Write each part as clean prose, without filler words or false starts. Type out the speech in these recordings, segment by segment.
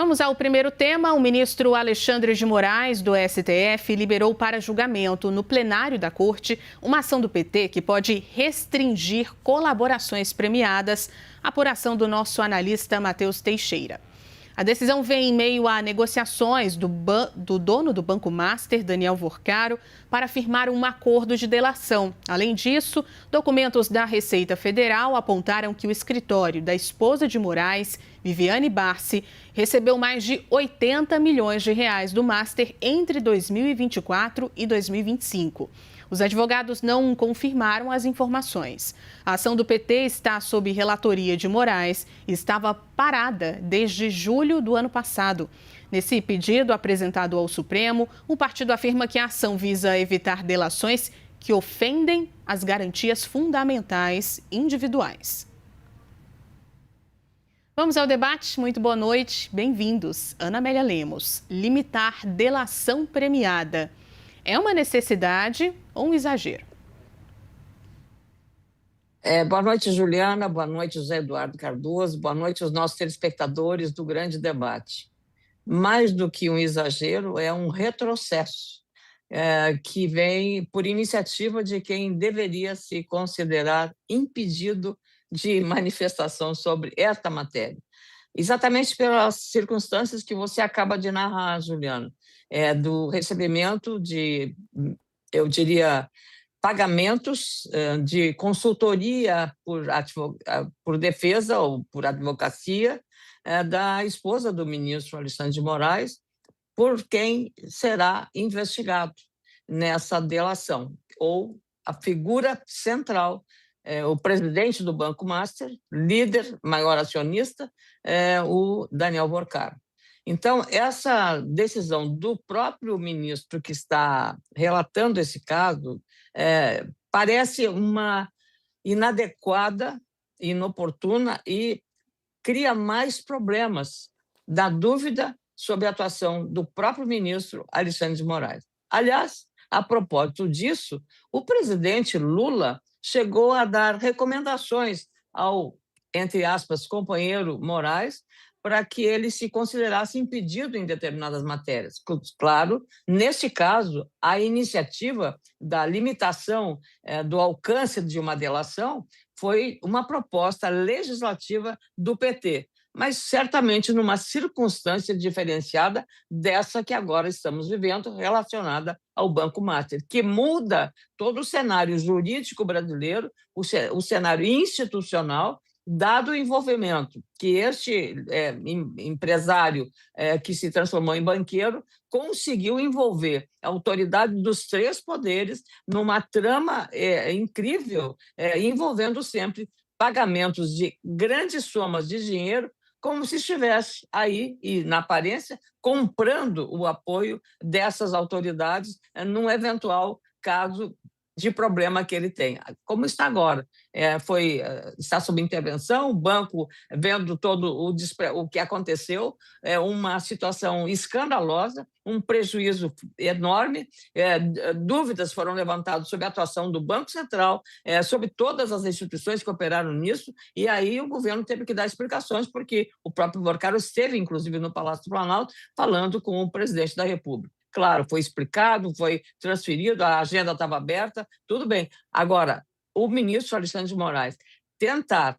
Vamos ao primeiro tema. O ministro Alexandre de Moraes, do STF, liberou para julgamento no plenário da Corte uma ação do PT que pode restringir colaborações premiadas. Apuração do nosso analista Matheus Teixeira. A decisão vem em meio a negociações do dono do Banco Master, Daniel Worcaro, para firmar um acordo de delação. Além disso, documentos da Receita Federal apontaram que o escritório da esposa de Moraes, Viviane Barsi, recebeu mais de 80 milhões de reais do Master entre 2024 e 2025. Os advogados não confirmaram as informações. A ação do PT está sob relatoria de Moraes e estava parada desde julho do ano passado. Nesse pedido apresentado ao Supremo, o partido afirma que a ação visa evitar delações que ofendem as garantias fundamentais individuais. Vamos ao debate. Muito boa noite. Bem-vindos. Ana Amélia Lemos. Limitar delação premiada é uma necessidade ou um exagero? Boa noite, Juliana. Boa noite, José Eduardo Cardoso. Boa noite aos nossos telespectadores do grande debate. Mais do que um exagero, é um retrocesso que vem por iniciativa de quem deveria se considerar impedido de manifestação sobre esta matéria. Exatamente pelas circunstâncias que você acaba de narrar, Juliana, do recebimento de, eu diria, pagamentos de consultoria por defesa ou por advocacia da esposa do ministro Alexandre de Moraes, por quem será investigado nessa delação, ou a figura central, o presidente do Banco Master, líder, maior acionista, o Daniel Worcaro. Então, essa decisão do próprio ministro que está relatando esse caso parece uma inadequada, inoportuna e cria mais problemas da dúvida sobre a atuação do próprio ministro Alexandre de Moraes. Aliás, a propósito disso, o presidente Lula chegou a dar recomendações ao, entre aspas, companheiro Moraes, para que ele se considerasse impedido em determinadas matérias. Claro, nesse caso, a iniciativa da limitação do alcance de uma delação foi uma proposta legislativa do PT, mas certamente numa circunstância diferenciada dessa que agora estamos vivendo, relacionada ao Banco Master, que muda todo o cenário jurídico brasileiro, o cenário institucional, dado o envolvimento que este empresário que se transformou em banqueiro conseguiu envolver a autoridade dos três poderes numa trama incrível, envolvendo sempre pagamentos de grandes somas de dinheiro, como se estivesse aí, e na aparência, comprando o apoio dessas autoridades num eventual caso de problema que ele tem, como está agora. Está sob intervenção, o banco vendo todo o que aconteceu, uma situação escandalosa, um prejuízo enorme, dúvidas foram levantadas sobre a atuação do Banco Central, sobre todas as instituições que operaram nisso, e aí o governo teve que dar explicações, porque o próprio Worcaro esteve, inclusive, no Palácio do Planalto, falando com o presidente da República. Claro, foi explicado, foi transferido, a agenda estava aberta, tudo bem. Agora, o ministro Alexandre de Moraes tentar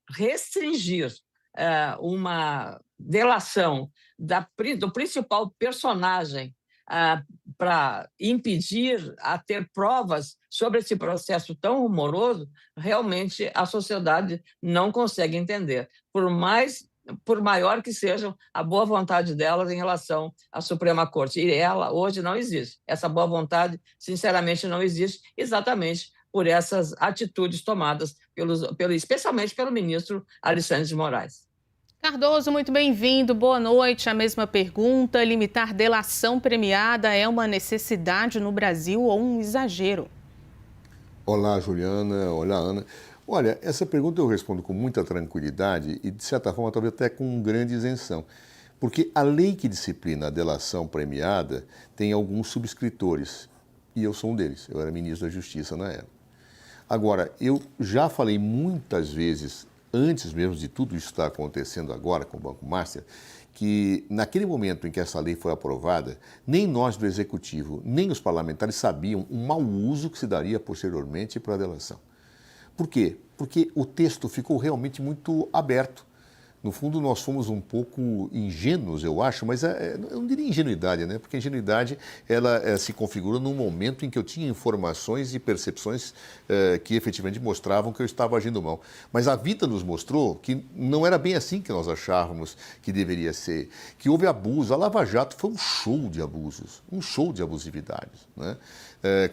restringir uma delação do principal personagem para impedir a ter provas sobre esse processo tão rumoroso, realmente a sociedade não consegue entender. Por maior que seja a boa vontade delas em relação à Suprema Corte. E ela hoje não existe. Essa boa vontade, sinceramente, não existe, exatamente por essas atitudes tomadas, especialmente pelo ministro Alexandre de Moraes. Cardoso, muito bem-vindo. Boa noite. A mesma pergunta. Limitar delação premiada é uma necessidade no Brasil ou um exagero? Olá, Juliana. Olá, Ana. Olha, essa pergunta eu respondo com muita tranquilidade e, de certa forma, talvez até com grande isenção. Porque a lei que disciplina a delação premiada tem alguns subscritores, e eu sou um deles. Eu era ministro da Justiça na época. Agora, eu já falei muitas vezes, antes mesmo de tudo isso estar acontecendo agora com o Banco Master, que naquele momento em que essa lei foi aprovada, nem nós do Executivo, nem os parlamentares sabiam o mau uso que se daria posteriormente para a delação. Por quê? Porque o texto ficou realmente muito aberto. No fundo, nós fomos um pouco ingênuos, eu acho, mas eu não diria ingenuidade, né? Porque a ingenuidade ela se configura num momento em que eu tinha informações e percepções que efetivamente mostravam que eu estava agindo mal. Mas a vida nos mostrou que não era bem assim que nós achávamos que deveria ser, que houve abuso. A Lava Jato foi um show de abusos, um show de abusividades, né?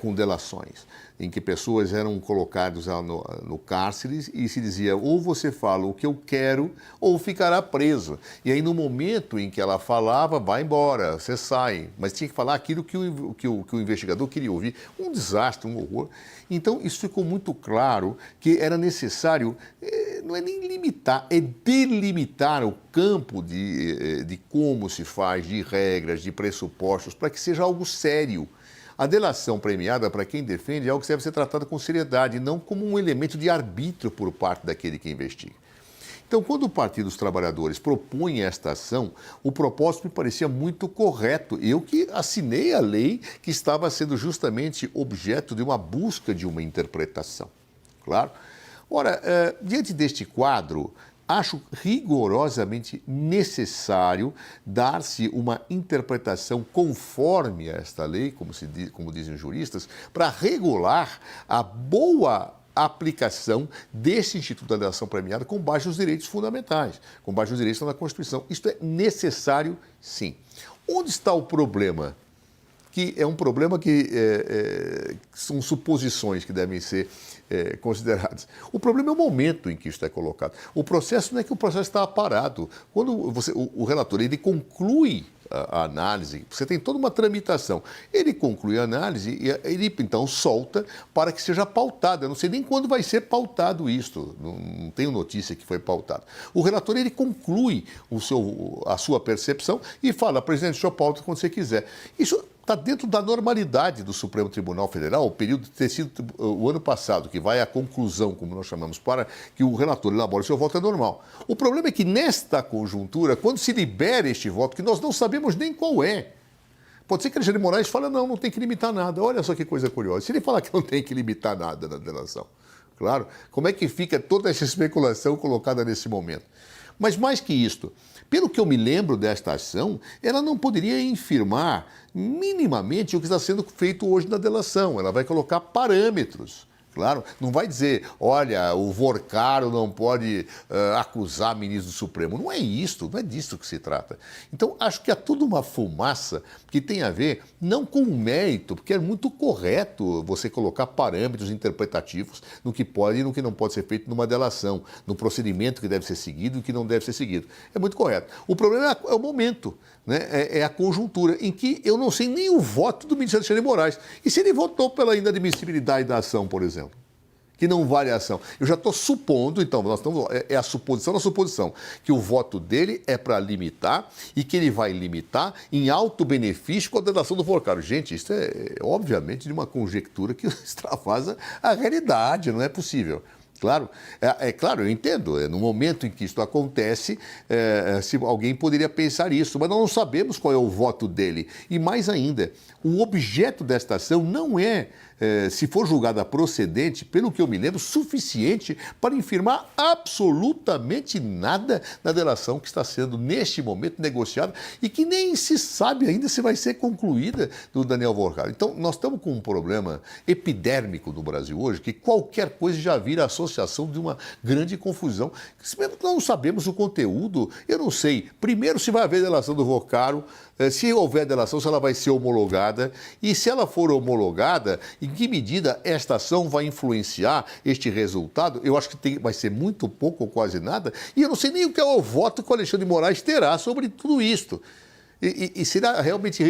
Com delações, em que pessoas eram colocadas no cárcere e se dizia ou você fala o que eu quero ou ficará preso. E aí no momento em que ela falava, vai embora, você sai. Mas tinha que falar aquilo que o investigador queria ouvir. Um desastre, um horror. Então isso ficou muito claro que era necessário, não é nem limitar, é delimitar o campo de como se faz, de regras, de pressupostos, para que seja algo sério. A delação premiada, para quem defende, é algo que deve ser tratado com seriedade, não como um elemento de arbítrio por parte daquele que investiga. Então, quando o Partido dos Trabalhadores propõe esta ação, o propósito me parecia muito correto. Eu que assinei a lei que estava sendo justamente objeto de uma busca de uma interpretação. Claro. Ora, diante deste quadro, acho rigorosamente necessário dar-se uma interpretação conforme a esta lei, como dizem os juristas, para regular a boa aplicação desse Instituto da Delação Premiada com base nos direitos fundamentais, com base nos direitos da Constituição. Isto é necessário, sim. Onde está o problema? Que é um problema que são suposições que devem ser consideradas. O problema é o momento em que isso é colocado. O processo não é que o processo está parado. Quando o relator ele conclui a análise, você tem toda uma tramitação. Ele conclui a análise e ele então solta para que seja pautado. Eu não sei nem quando vai ser pautado isto, não tenho notícia que foi pautado. O relator ele conclui a sua percepção e fala, presidente, o senhor pauta quando você quiser. Isso está dentro da normalidade do Supremo Tribunal Federal, o período de ter sido o ano passado, que vai à conclusão, como nós chamamos, para que o relator elabore o seu voto, é normal. O problema é que nesta conjuntura, quando se libera este voto, que nós não sabemos nem qual é, pode ser que Alexandre de Moraes fale, não tem que limitar nada. Olha só que coisa curiosa. Se ele falar que não tem que limitar nada na delação, claro, como é que fica toda essa especulação colocada nesse momento? Mas mais que isto, pelo que eu me lembro desta ação, ela não poderia infirmar minimamente o que está sendo feito hoje na delação. Ela vai colocar parâmetros. Claro, não vai dizer, olha, o Vorcaro não pode acusar ministro do Supremo. Não é isso, não é disso que se trata. Então, acho que há toda uma fumaça que tem a ver, não com o mérito, porque é muito correto você colocar parâmetros interpretativos no que pode e no que não pode ser feito numa delação, no procedimento que deve ser seguido e o que não deve ser seguido. É muito correto. O problema é o momento, né? É a conjuntura, em que eu não sei nem o voto do ministro Alexandre de Moraes. E se ele votou pela inadmissibilidade da ação, por exemplo? Que não vale a ação. Eu já estou supondo, então, é a suposição da suposição, que o voto dele é para limitar e que ele vai limitar em alto benefício com a delação do Vorcaro. Gente, isso é obviamente de uma conjectura que extravasa a realidade, não é possível. Claro, claro, eu entendo, no momento em que isso acontece, se alguém poderia pensar isso, mas nós não sabemos qual é o voto dele. E mais ainda, o objeto desta ação não é, se for julgada procedente, pelo que eu me lembro, suficiente para infirmar absolutamente nada na delação que está sendo, neste momento, negociada e que nem se sabe ainda se vai ser concluída do Daniel Vorcaro. Então, nós estamos com um problema epidérmico no Brasil hoje, que qualquer coisa já vira associação de uma grande confusão. Nós não sabemos o conteúdo, eu não sei. Primeiro, se vai haver delação do Vorcaro, se houver delação, se ela vai ser homologada, e se ela for homologada, em que medida esta ação vai influenciar este resultado? Eu acho que vai ser muito pouco ou quase nada, e eu não sei nem o que é o voto que o Alexandre de Moraes terá sobre tudo isto. E será realmente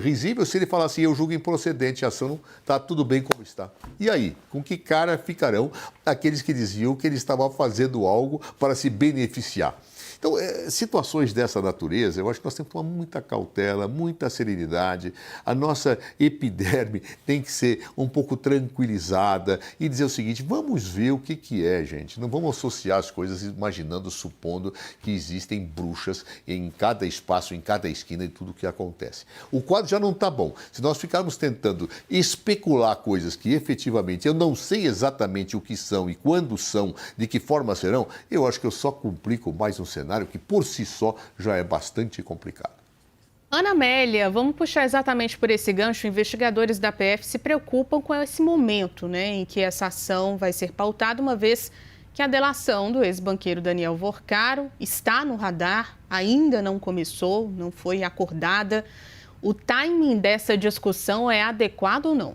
risível se ele falar assim, eu julgo improcedente a ação, está tudo bem como está. E aí, com que cara ficarão aqueles que diziam que ele estava fazendo algo para se beneficiar? Então, situações dessa natureza, eu acho que nós temos que tomar muita cautela, muita serenidade. A nossa epiderme tem que ser um pouco tranquilizada e dizer o seguinte, vamos ver o que é, gente. Não vamos associar as coisas imaginando, supondo que existem bruxas em cada espaço, em cada esquina e tudo o que acontece. O quadro já não está bom. Se nós ficarmos tentando especular coisas que efetivamente eu não sei exatamente o que são e quando são, de que forma serão, eu acho que eu só complico mais um cenário que por si só já é bastante complicado. Ana Amélia, vamos puxar exatamente por esse gancho. Investigadores da PF se preocupam com esse momento, né, em que essa ação vai ser pautada, uma vez que a delação do ex-banqueiro Daniel Vorcaro está no radar, ainda não começou, não foi acordada. O timing dessa discussão é adequado ou não?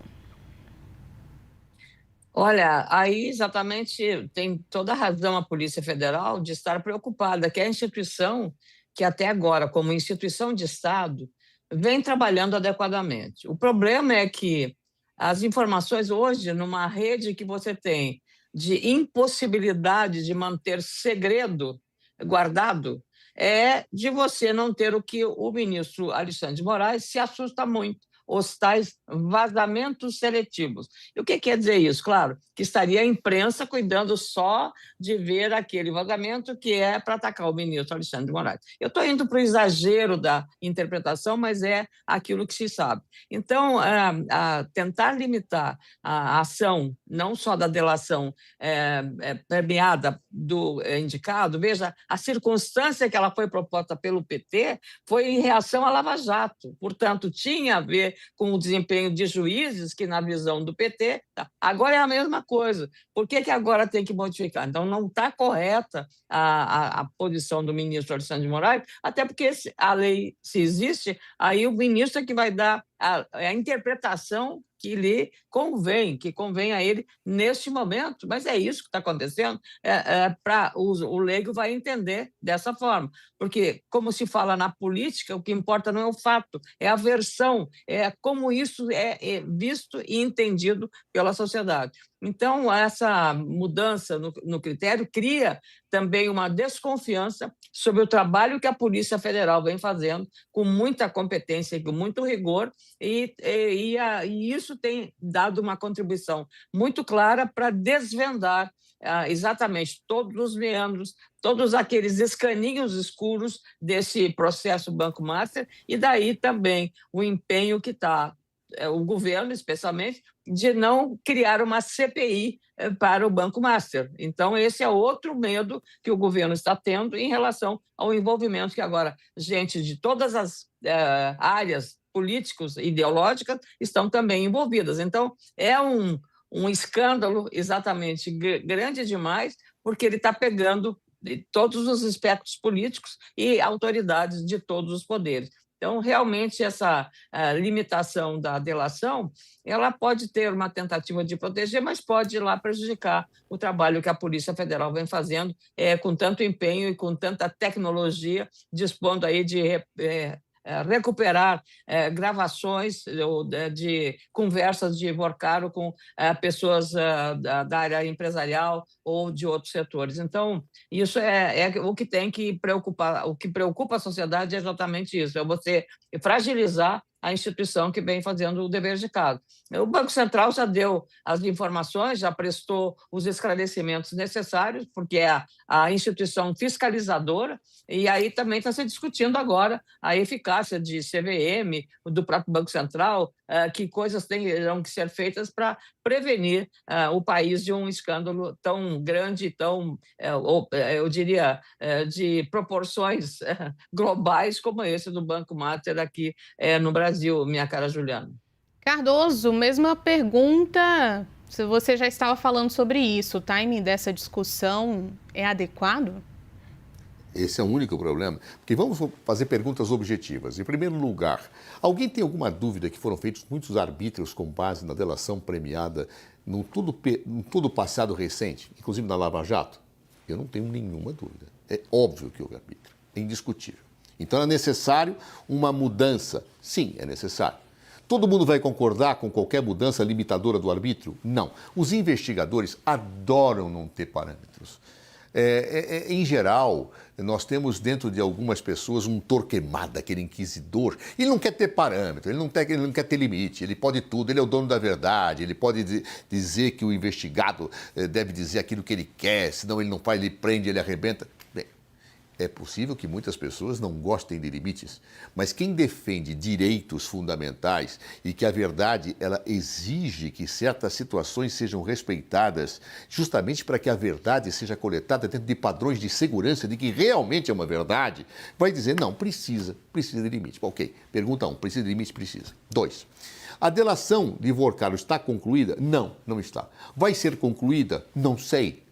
Olha, aí exatamente tem toda a razão a Polícia Federal de estar preocupada, que é a instituição que até agora, como instituição de Estado, vem trabalhando adequadamente. O problema é que as informações hoje, numa rede que você tem de impossibilidade de manter segredo guardado, é de você não ter o que o ministro Alexandre de Moraes se assusta muito, os tais vazamentos seletivos. E o que quer dizer isso? Claro, que estaria a imprensa cuidando só de ver aquele vazamento que é para atacar o ministro Alexandre de Moraes. Eu estou indo para o exagero da interpretação, mas é aquilo que se sabe. Então, tentar limitar a ação, não só da delação premiada do indicado, veja, a circunstância que ela foi proposta pelo PT foi em reação à Lava Jato, portanto, tinha a ver com o desempenho de juízes que, na visão do PT, agora é a mesma coisa. Por que agora tem que modificar? Então, não está correta a posição do ministro Alexandre de Moraes, até porque a lei, se existe, aí o ministro é que vai dar a interpretação que lhe convém, que convém a ele neste momento. Mas é isso que está acontecendo, o leigo vai entender dessa forma. Porque, como se fala na política, o que importa não é o fato, é a versão, é como isso é visto e entendido pela sociedade. Então, essa mudança no critério cria também uma desconfiança sobre o trabalho que a Polícia Federal vem fazendo com muita competência e com muito rigor, e isso tem dado uma contribuição muito clara para desvendar exatamente todos os meandros, todos aqueles escaninhos escuros desse processo Banco Master, e daí também o empenho que está o governo, especialmente, de não criar uma CPI para o Banco Master. Então, esse é outro medo que o governo está tendo em relação ao envolvimento que agora gente de todas as áreas políticos e ideológicas estão também envolvidas. Então, é um escândalo exatamente grande demais, porque ele está pegando todos os aspectos políticos e autoridades de todos os poderes. Então, realmente, essa limitação da delação, ela pode ter uma tentativa de proteger, mas pode ir lá prejudicar o trabalho que a Polícia Federal vem fazendo com tanto empenho e com tanta tecnologia, dispondo aí de recuperar gravações de conversas de Vorcaro com pessoas da área empresarial ou de outros setores. Então, isso é o que tem que preocupar. O que preocupa a sociedade é exatamente isso, é você fragilizar a instituição que vem fazendo o dever de casa. O Banco Central já deu as informações, já prestou os esclarecimentos necessários, porque é a instituição fiscalizadora, e aí também está se discutindo agora a eficácia de CVM, do próprio Banco Central, que coisas terão que ser feitas para prevenir o país de um escândalo tão grande, tão, eu diria, de proporções globais como esse do Banco Master aqui no Brasil, minha cara Juliana. Cardoso, mesma pergunta. Se você já estava falando sobre isso, o timing dessa discussão é adequado? Esse é o único problema. Porque vamos fazer perguntas objetivas. Em primeiro lugar, alguém tem alguma dúvida que foram feitos muitos arbítrios com base na delação premiada num tudo passado recente, inclusive na Lava Jato? Eu não tenho nenhuma dúvida. É óbvio que houve arbítrio, é indiscutível. Então é necessário uma mudança? Sim, é necessário. Todo mundo vai concordar com qualquer mudança limitadora do arbítrio? Não. Os investigadores adoram não ter parâmetros. Em geral, nós temos dentro de algumas pessoas um Torquemada, aquele inquisidor. Ele não quer ter parâmetro, ele não quer ter limite, ele pode tudo, ele é o dono da verdade, ele pode dizer que o investigado deve dizer aquilo que ele quer, senão ele não faz, ele prende, ele arrebenta. Bem, é possível que muitas pessoas não gostem de limites, mas quem defende direitos fundamentais e que a verdade ela exige que certas situações sejam respeitadas, justamente para que a verdade seja coletada dentro de padrões de segurança de que realmente é uma verdade, vai dizer, não, precisa de limite. Ok, pergunta 1, precisa de limite? Precisa. 2, a delação de Ivo Carlos está concluída? Não, não está. Vai ser concluída? Não sei.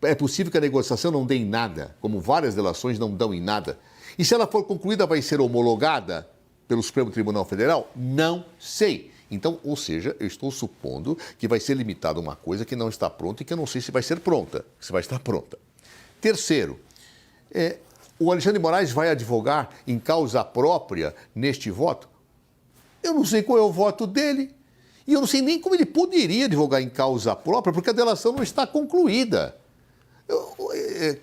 É possível que a negociação não dê em nada, como várias delações não dão em nada. E se ela for concluída, vai ser homologada pelo Supremo Tribunal Federal? Não sei. Então, ou seja, eu estou supondo que vai ser limitada uma coisa que não está pronta e que eu não sei se vai ser pronta, se vai estar pronta. Terceiro, o Alexandre de Moraes vai advogar em causa própria neste voto? Eu não sei qual é o voto dele. E eu não sei nem como ele poderia advogar em causa própria, porque a delação não está concluída.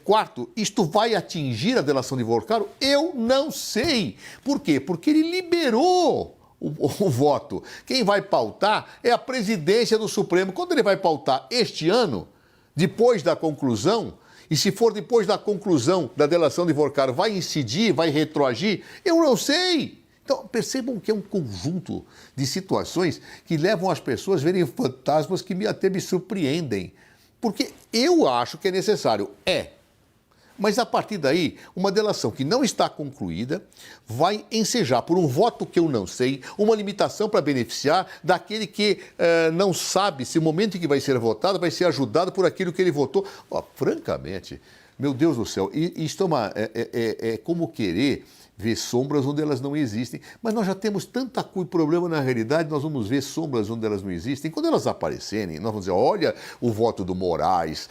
Quarto, isto vai atingir a delação de Ivo Carlos? Eu não sei. Por quê? Porque ele liberou o voto. Quem vai pautar é a presidência do Supremo. Quando ele vai pautar este ano, depois da conclusão, e se for depois da conclusão da delação de Ivo Carlos, vai incidir, vai retroagir? Eu não sei. Então, percebam que é um conjunto de situações que levam as pessoas a verem fantasmas que até me surpreendem. Porque eu acho que é necessário, mas a partir daí, uma delação que não está concluída vai ensejar por um voto que eu não sei, uma limitação para beneficiar daquele que não sabe se o momento em que vai ser votado vai ser ajudado por aquilo que ele votou. Francamente, meu Deus do céu, isto é como querer ver sombras onde elas não existem. Mas nós já temos tanta problema na realidade, nós vamos ver sombras onde elas não existem. Quando elas aparecerem, nós vamos dizer, olha o voto do Moraes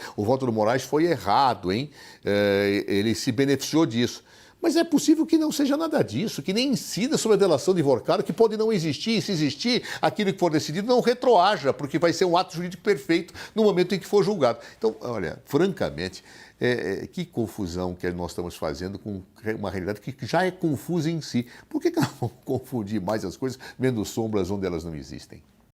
foi errado, hein? Ele se beneficiou disso. Mas é possível que não seja nada disso, que nem incida sobre a delação de Ivo Carlos, que pode não existir, e se existir, aquilo que for decidido não retroaja, porque vai ser um ato jurídico perfeito no momento em que for julgado. Então, olha, francamente, que confusão que nós estamos fazendo com uma realidade que já é confusa em si. Por que nós vamos confundir mais as coisas, vendo sombras onde elas não existem?